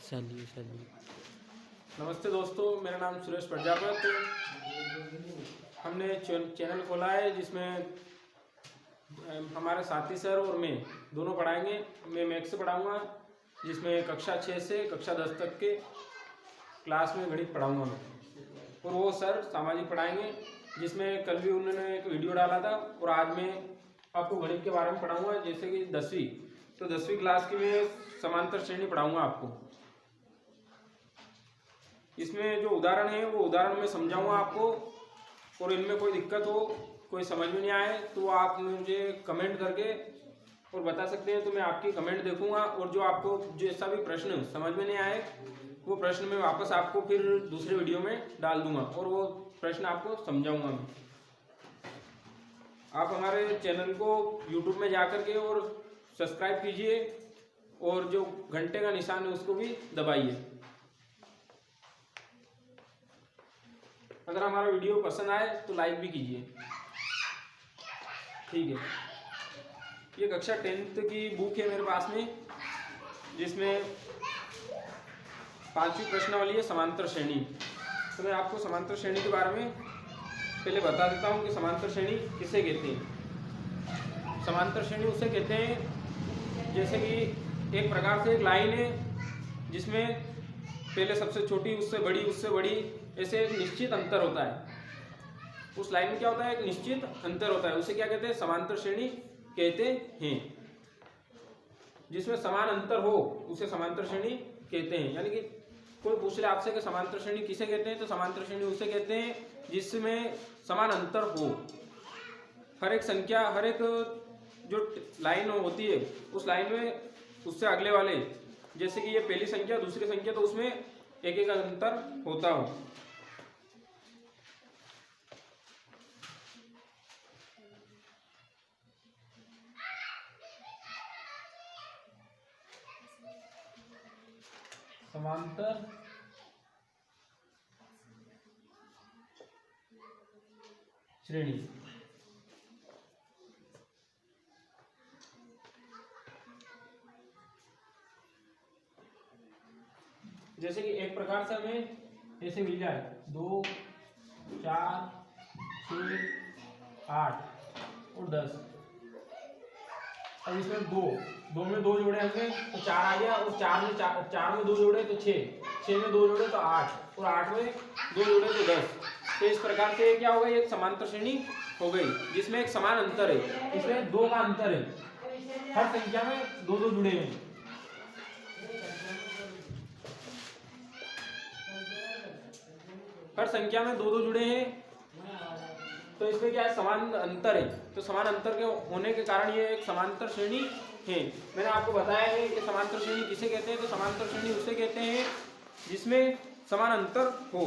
चलिए। नमस्ते दोस्तों, मेरा नाम सुरेश प्रजापत। हमने चैनल खोला है जिसमें हमारे साथी सर और मैं दोनों पढ़ाएंगे। मैं मैथ्स से पढ़ाऊँगा, जिसमें कक्षा 6 से कक्षा 10 तक के क्लास में गणित पढ़ाऊँगा मैं, और वो सर सामाजिक पढ़ाएंगे, जिसमें कल भी उन्होंने एक वीडियो डाला था। और आज मैं आपको गणित के बारे में पढ़ाऊँगा, जैसे कि 10वीं, तो 10वीं क्लास की मैं समांतर श्रेणी पढ़ाऊँगा आपको। इसमें जो उदाहरण है वो उदाहरण मैं समझाऊंगा आपको, और इनमें कोई दिक्कत हो, कोई समझ में नहीं आए तो आप मुझे कमेंट करके और बता सकते हैं, तो मैं आपकी कमेंट देखूंगा। और जो आपको जैसा भी प्रश्न समझ में नहीं आए, वो प्रश्न मैं वापस आपको फिर दूसरे वीडियो में डाल दूंगा, और वो प्रश्न आपको समझाऊंगा मैं। आप हमारे चैनल को यूट्यूब में जा करके और सब्सक्राइब कीजिए, और जो घंटे का निशान है उसको भी दबाइए। अगर हमारा वीडियो पसंद आए तो लाइक भी कीजिए, ठीक है। ये कक्षा 10th की बुक है मेरे पास में, जिसमें 5वीं प्रश्नावली है समांतर श्रेणी। तो मैं आपको समांतर श्रेणी के बारे में पहले बता देता हूँ कि समांतर श्रेणी किसे कहते हैं। समांतर श्रेणी उसे कहते हैं जैसे कि एक प्रकार से एक लाइन है, जिसमें पहले सबसे छोटी, उससे बड़ी, ऐसे एक निश्चित अंतर होता है। उस लाइन में क्या होता है, एक निश्चित अंतर होता है, उसे क्या कहते हैं, समांतर श्रेणी कहते हैं। जिसमें समान अंतर हो उसे समांतर श्रेणी कहते हैं। यानी कि कोई पूछ ले आपसे कि समांतर श्रेणी किसे कहते हैं, तो समांतर श्रेणी उसे कहते हैं जिसमें समान अंतर हो। हर एक संख्या, हर एक जो लाइन होती है, उस लाइन में उससे अगले वाले, जैसे कि ये पहली संख्या, दूसरी संख्या, तो उसमें एक एक अंतर होता हो। समांतर श्रेणी जैसे कि एक प्रकार से हमें ऐसे मिल जाए 2, 4, 6, 8 और 10। अब इसमें दो में दो जोड़े होंगे तो 4 आ गया, और 4 में 2 जोड़े तो 6 में 2 जोड़े तो 8, और 8 में 2 जोड़े तो 10। तो इस प्रकार से क्या हो गई, एक समांतर श्रेणी हो गई, जिसमें एक समान अंतर है। इसमें 2 का अंतर है, हर संख्या में 2 जुड़े हैं। हर संख्या में 2 जुड़े हैं, तो इसमें क्या है, समान अंतर है। तो समान अंतर के होने के कारण ये एक समांतर श्रेणी है। मैंने आपको बताया है कि समांतर श्रेणी किसे कहते हैं, तो समांतर श्रेणी उसे कहते हैं जिसमें समान अंतर हो।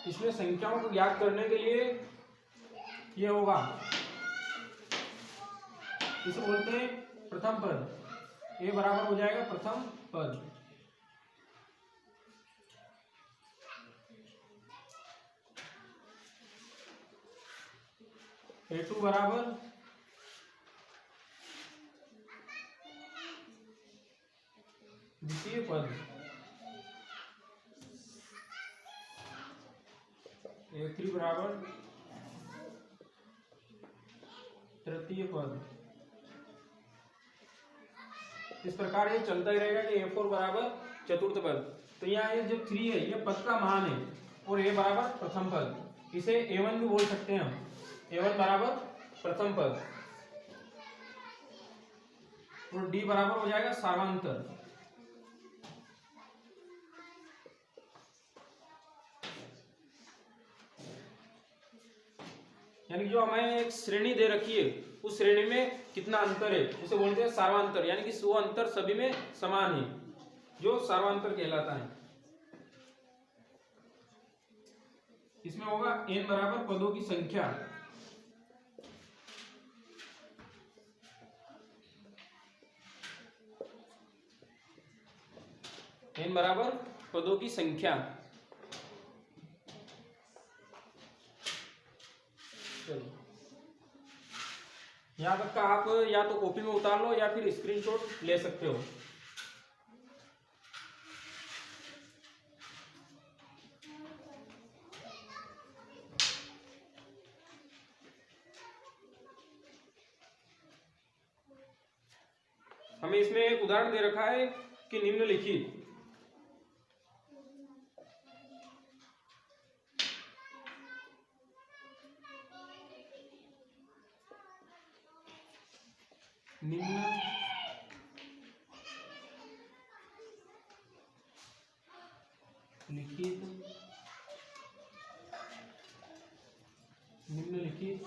इसमें संख्याओं को ज्ञात करने के लिए ये होगा, इसे बोलते हैं प्रथम पद। ए बराबर हो जाएगा प्रथम पद। A2 बराबर द्वितीय पद। A3 बराबर तृतीय पद। इस प्रकार ये चलता ही रहेगा कि A4 बराबर चतुर्थ पद। तो यहाँ ये जो 3 है ये पद का मान है, और A बराबर प्रथम पद। इसे A1 भी बोल सकते हैं हम। A1 बराबर प्रथम पद, और D बराबर हो जाएगा सार्वंतर। यानी जो हमें एक श्रेणी दे रखी है, उस श्रेणी में कितना अंतर है उसे बोलते हैं सार्वंतर। यानी कि वो अंतर सभी में समान है, जो सार्वंतर कहलाता है। इसमें होगा n बराबर पदों की संख्या। n बराबर पदों की संख्या। चलो, यहाँ तक का आप या तो कॉपी में उतार लो या फिर स्क्रीनशॉट ले सकते हो। हमें इसमें एक उदाहरण दे रखा है कि निम्नलिखित निम्नलिखित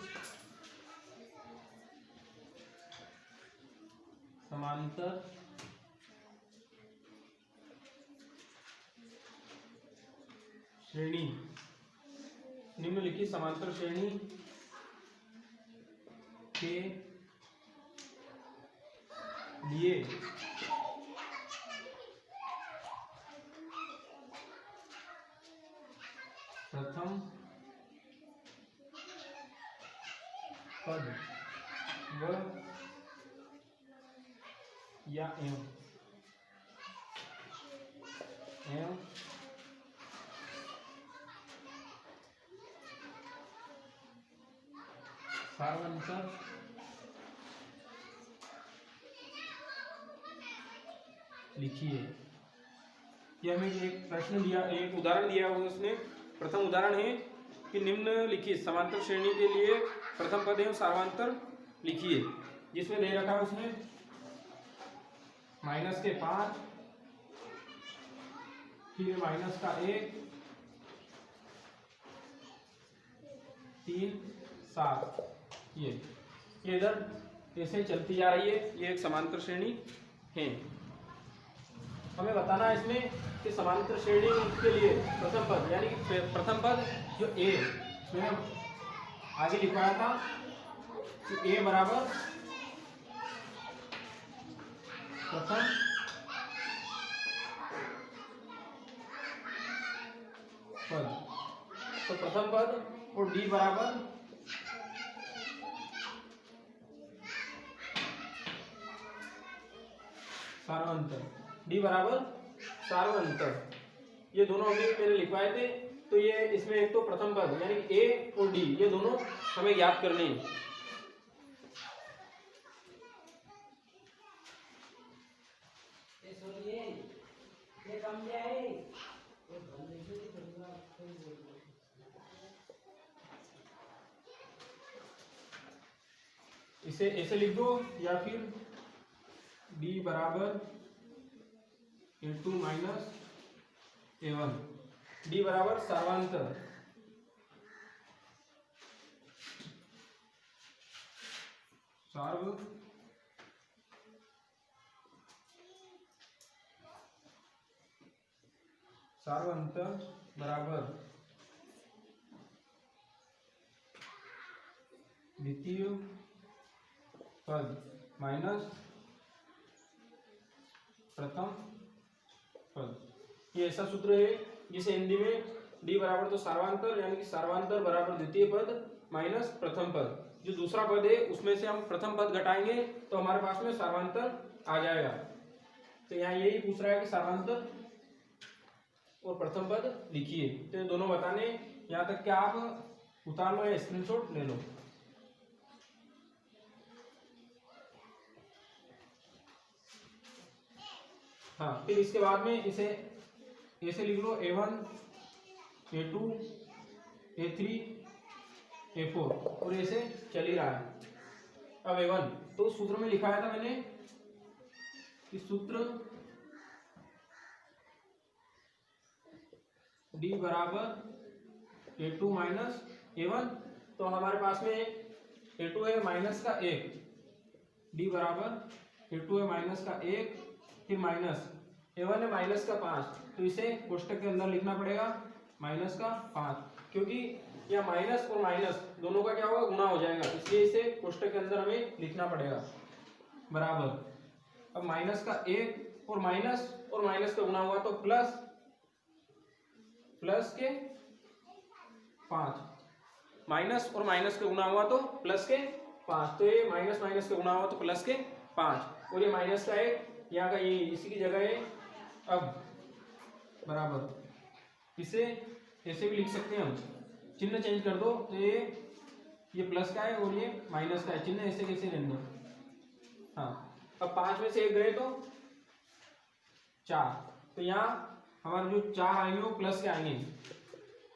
समांतर श्रेणी, निम्नलिखित समांतर श्रेणी के लिए प्रथम पद व या एवं सारांतर लिखिए। यह हमें एक प्रश्न दिया, एक उदाहरण दिया हुआ उसने। प्रथम उदाहरण है कि निम्नलिखित समांतर श्रेणी के लिए प्रथम पद एवं सारांतर लिखिए, जिसमें दे रखा है उसने -5, फिर -1, 3, 7। ये इधर ऐसे चलती जा रही है, ये एक समांतर श्रेणी है। हमें बताना है इसमें कि समांतर श्रेणी के लिए प्रथम पद, यानी प्रथम पद जो ए, मैंने आगे लिखवाया था कि ए बराबर प्रथम पद, तो प्रथम पद और डी बराबर सार्वंतर, डी बराबर सार्वंतर। ये दोनों हमने पहले लिखवाए थे। तो ये इसमें एक तो प्रथम पद यानी ए और डी, ये दोनों हमें याद करने हैं। इसे ऐसे लिख दो या फिर d बराबर A2 माइनस A1, d बराबर सार्वंतर, सार्वंतर बराबर द्वितीय पद माइनस प्रथम पद। ये ऐसा सूत्र है जिसे हिंदी में d बराबर तो सार्वंतर यानी कि सार्वंतर बराबर द्वितीय पद माइनस प्रथम पद, जो दूसरा पद है उसमें से हम प्रथम पद घटाएंगे तो हमारे पास में सार्वंतर आ जाएगा। तो यहाँ यही पूछ रहा है कि सार्वंतर और प्रथम पद लिखिए। तो ये दोनों बताने, यहाँ तक क्या आप उतार लो या स्क्रीनशॉट ले लो। हाँ, फिर इसके बाद में इसे ऐसे लिख लो A1, A2, A3, A4 और ऐसे चल ही रहा है। अब A1 तो सूत्र में लिखाया था मैंने कि सूत्र D बराबर A2 माइनस A1, तो हमारे पास में A2 है -1, D बराबर A2 है -1, फिर माइनस A1 है -5, तो इसे कोष्टक के अंदर लिखना पड़ेगा -5, क्योंकि यह माइनस और माइनस दोनों का क्या होगा, गुणा हो जाएगा, इसलिए इसे कोष्टक के अंदर हमें लिखना पड़ेगा बराबर। अब -1 और माइनस का गुणा हुआ तो प्लस के 5, माइनस और माइनस के गुना हुआ तो प्लस के 5, तो ये माइनस माइनस के गुना हुआ तो प्लस के 5, और ये माइनस का 1 यहाँ का ये इसी की जगह है। अब बराबर इसे ऐसे भी लिख सकते हैं हम, चिन्ह चेंज कर दो तो ये प्लस का है और ये माइनस का है, चिन्ह ऐसे कैसे लेंगे। हाँ, अब 5 में से 1 गए तो 4, तो यहाँ हमारे जो 4 आएंगे वो प्लस के आएंगे,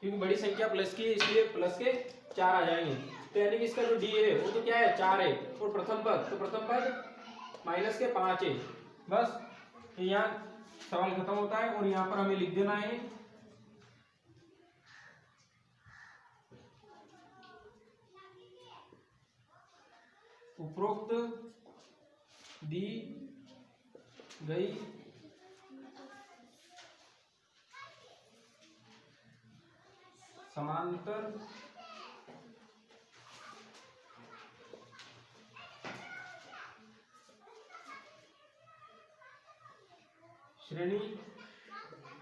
क्योंकि बड़ी संख्या प्लस की है इसलिए प्लस के 4 आ जाएंगे। तो यानी कि इसका जो डी है वो तो क्या है 4 है, और प्रथम पद तो प्रथम पद माइनस के 5 है। बस यहाँ सवाल खत्म होता है, और यहाँ पर हमें लिख देना है उपरोक्त दी गई समांतर श्रेणी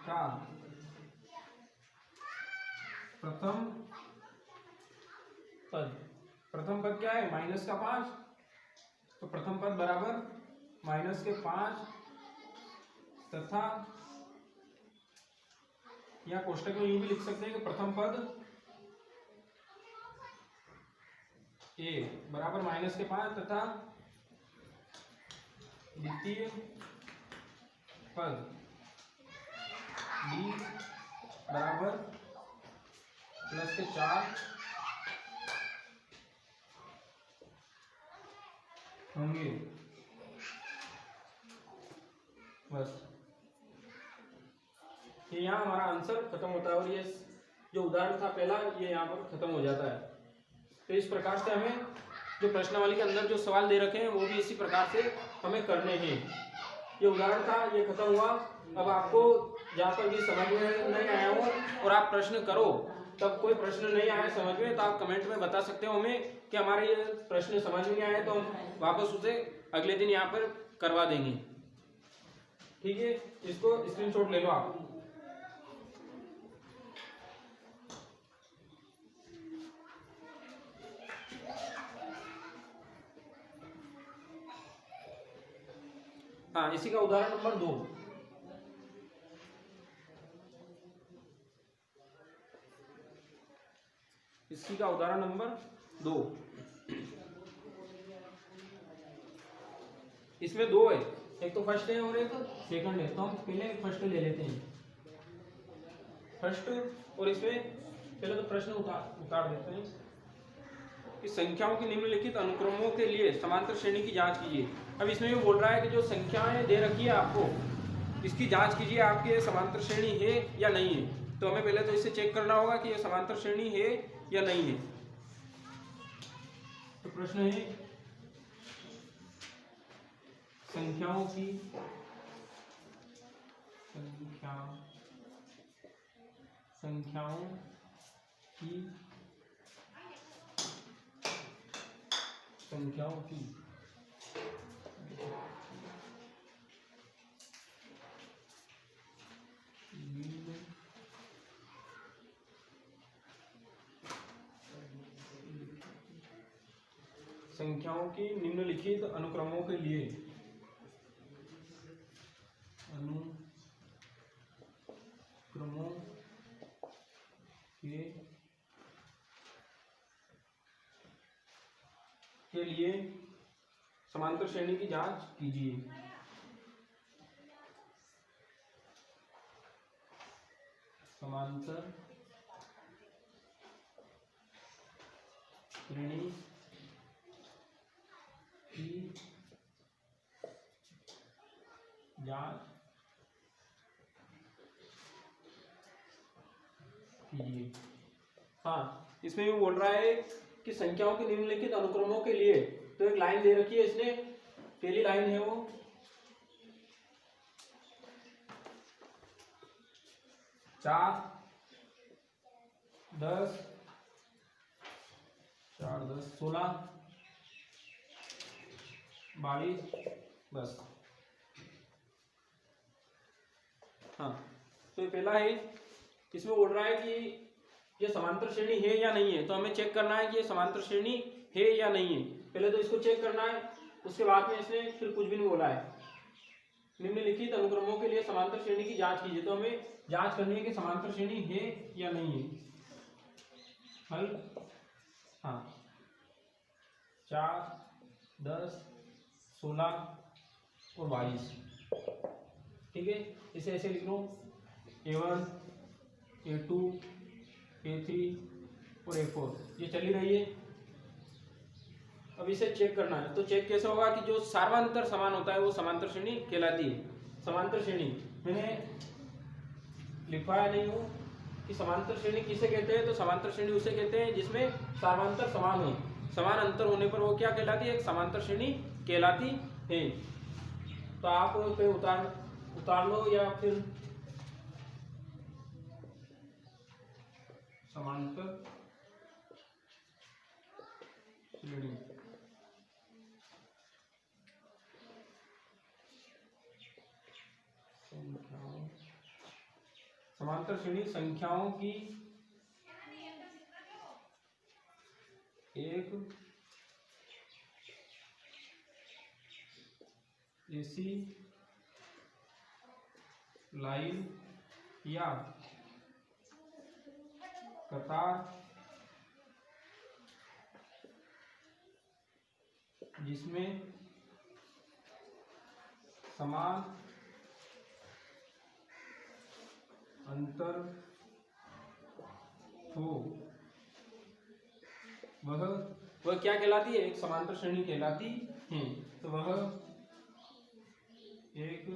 का प्रथम पद, प्रथम पद क्या है माइनस का 5, तो प्रथम पद बराबर माइनस के 5 तथा यहाँ कोष्टक में यूं भी लिख सकते हैं कि प्रथम पद ए बराबर माइनस के 5 तथा द्वितीय पद बी बराबर प्लस के 4 होंगे। बस ये यहाँ हमारा आंसर खत्म होता है, और ये जो उदाहरण था पहला ये यहाँ पर खत्म हो जाता है। तो इस प्रकार से हमें जो प्रश्नावली के अंदर जो सवाल दे रखे हैं वो भी इसी प्रकार से हमें करने हैं। ये उदाहरण था, ये खत्म हुआ। अब आपको जहाँ पर भी समझ में नहीं आया हो और आप प्रश्न करो, तब कोई प्रश्न नहीं आया समझ में तो आप कमेंट में बता सकते हो हमें कि हमारे ये प्रश्न समझ में नहीं आया, तो हम वापस उसे अगले दिन यहाँ पर करवा देंगे। ठीक है, इसको स्क्रीनशॉट ले लो आप। हाँ, इसी का उदाहरण नंबर 2। इसी का उदाहरण नंबर 2, इसमें 2 है, एक तो फर्स्ट है और एक सेकंड है। तो हम पहले फर्स्ट ले लेते हैं, फर्स्ट, और इसमें पहले तो प्रश्न उतार देते हैं कि संख्याओं की निम्नलिखित अनुक्रमों के लिए समांतर श्रेणी की जांच कीजिए। अब इसमें भी बोल रहा है कि जो संख्याएं दे रखी है आपको, इसकी जांच कीजिए आपकी समांतर श्रेणी है या नहीं है। तो हमें पहले तो इसे चेक करना होगा कि ये समांतर श्रेणी है या नहीं है। तो प्रश्न है संख्याओं की संख्याओं की निम्नलिखित अनुक्रमों के लिए समांतर श्रेणी की जांच कीजिए। समांतर श्रेणी की जांच कीजिए। हाँ, इसमें भी बोल रहा है कि संख्याओं के निम्नलिखित अनुक्रमों के लिए, तो एक लाइन दे रखी है इसने, पहली लाइन है वो 4 10 4 10 16 22 10। हाँ, तो पहला है, इसमें बोल रहा है कि ये समांतर श्रेणी है या नहीं है। तो हमें चेक करना है कि ये समांतर श्रेणी है या नहीं है। पहले तो इसको चेक करना है, उसके बाद में इसने फिर कुछ भी नहीं बोला है। निम्नलिखित अनुक्रमों के लिए समांतर श्रेणी की जांच कीजिए। तो हमें जांच करनी है कि समांतर श्रेणी है या नहीं है। हल, हाँ, 4, 10, 16 और 22। ठीक है, इसे ऐसे लिख लो, A1, A2, A3 और A4 ये चली रही है। अब इसे चेक करना है। तो चेक कैसे होगा कि जो सार्वांतर समान होता है वो समांतर श्रेणी कहलाती है। समांतर श्रेणी मैंने लिखवाया नहीं हूँ कि समांतर श्रेणी किसे कहते हैं। तो समांतर श्रेणी उसे कहते हैं जिसमें सार्वांतर समान हो। समान अंतर होने पर वो क्या कहलाती है, एक समांतर श्रेणी कहलाती है। तो आप पे उतार लो या फिर समांतर श्रेणी समांतर श्रेणी संख्याओं की एक ऐसी लाइन या कतार जिसमें समान अंतर हो वह क्या कहलाती है, एक समांतर श्रेणी कहलाती है। तो वह एक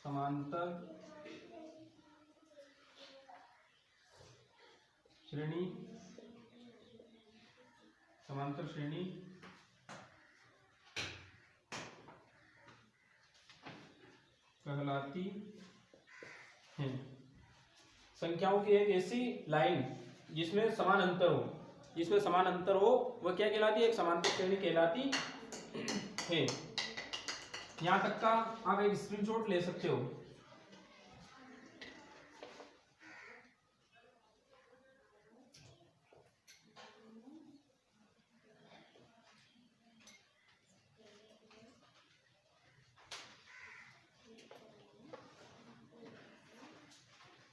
समांतर श्रेणी कहलाती है। संख्याओं की एक ऐसी लाइन जिसमें समान अंतर हो, वह क्या कहलाती है, एक समांतर श्रेणी कहलाती है। यहां तक का आप एक स्क्रीनशॉट ले सकते हो।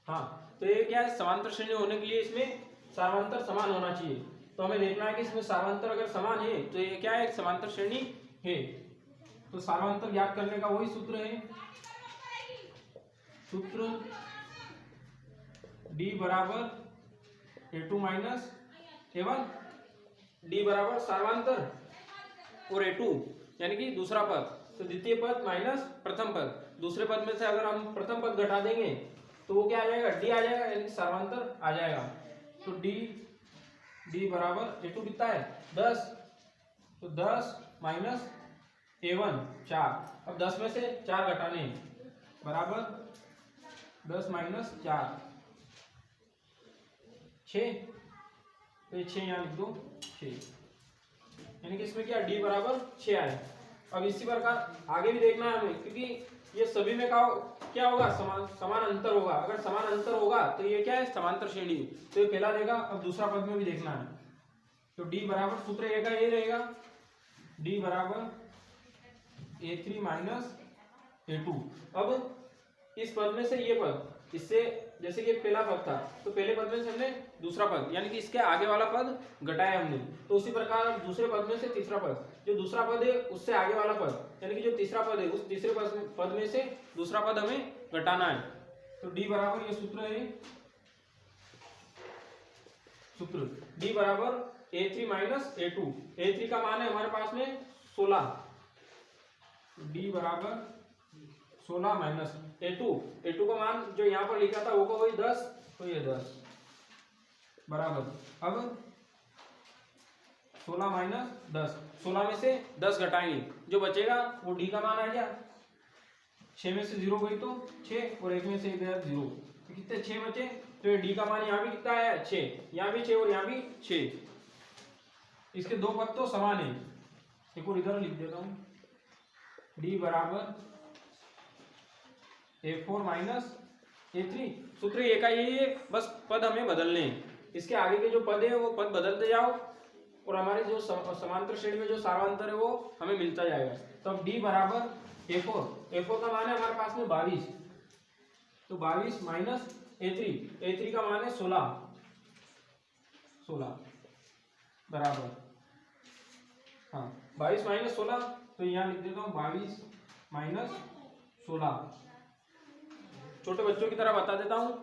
हाँ, तो ये क्या है, समांतर श्रेणी होने के लिए इसमें सार्वंतर समान होना चाहिए। तो हमें देखना है कि इसमें सार्वंतर अगर समान है तो ये क्या है, एक समांतर श्रेणी है। तो सार्वंतर ज्ञात करने का वही सूत्र है, सूत्र D बराबर A2 माइनस A1। D बराबर सार्वंतर और A2 यानी कि दूसरा पद, तो द्वितीय पद माइनस प्रथम पद। दूसरे पद में से अगर हम प्रथम पद घटा देंगे तो वो क्या आ जाएगा, D आ जाएगा, यानी सार्वंतर आ जाएगा। तो D बराबर A2 कितना है 10, तो 10 माइनस A1 4। अब 10 में से 4 घटाने बराबर 10 माइनस 4 6, तो ये 6 यहाँ लिख दो 6, यानी कि इसमें क्या D बराबर 6 आए। अब इसी प्रकार आगे भी देखना है हमें, क्योंकि ये सभी में क्या होगा, समान अंतर होगा। अगर समान अंतर होगा तो ये क्या है, समांतर श्रेणी, तो ये पहला रहेगा। अब दूसरा पद में भी देखना है। तो D बराबर सूत्र ए का ये रहेगा, D बराबर A3 माइनस A2। अब इस पद में से ये पद, इससे जैसे कि पहला पद था तो पहले पद में से हमने दूसरा पद यानी कि इसके आगे वाला पद घटाया हमने, तो उसी प्रकार अब दूसरे पद में से तीसरा पद, जो दूसरा पद है उससे आगे वाला पद यानी कि जो तीसरा पद है उस तीसरे पद में से दूसरा पद हमें घटाना है। तो D बराबर ये सूत्र है, सूत्र D बराबर A3 माइनस A2। A3 का मान है हमारे पास में 16, D बराबर 16 माइनस A2 का मान जो यहाँ पर लिखा था वो को वही 10, तो ये 10 बराबर। अब 16 माइनस 10, 16 में से 10 घटाएंगे, जो बचेगा वो D का मान आ गया। 6 में से 0 गई तो 6 और 1 में से 1 गया 0, तो कितने 6 बचे। तो ये D का मान यहाँ भी कितना आया 6, यहाँ भी 6 और यहाँ भी 6। इसके दो पद तो समान है। एक और इधर लिख देता हूँ, D बराबर A4 माइनस A3। सूत्र ए का यही है, बस पद हमें बदलने हैं। इसके आगे के जो पद है वो पद बदलते जाओ और हमारे जो समांतर श्रेणी में जो सारा अंतर है वो हमें मिलता जाएगा। तो अब D बराबर A4 का मान है हमारे पास में 22, तो 22 माइनस A3 का मान है 16 बराबर, हाँ 22 माइनस 16, तो यहाँ लिख देता हूँ 22 माइनस 16। छोटे बच्चों की तरह बता देता हूँ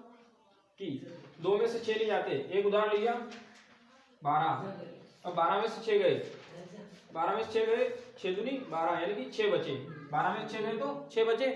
कि 2 में से 6 नहीं जाते। एक उदाहरण लिया 12, अब 12 में से 6 गए, 12 में से 6 गए, 6 दूनी 12 यानी कि 6 बचे। 12 में से 6 गए तो 6 बचे,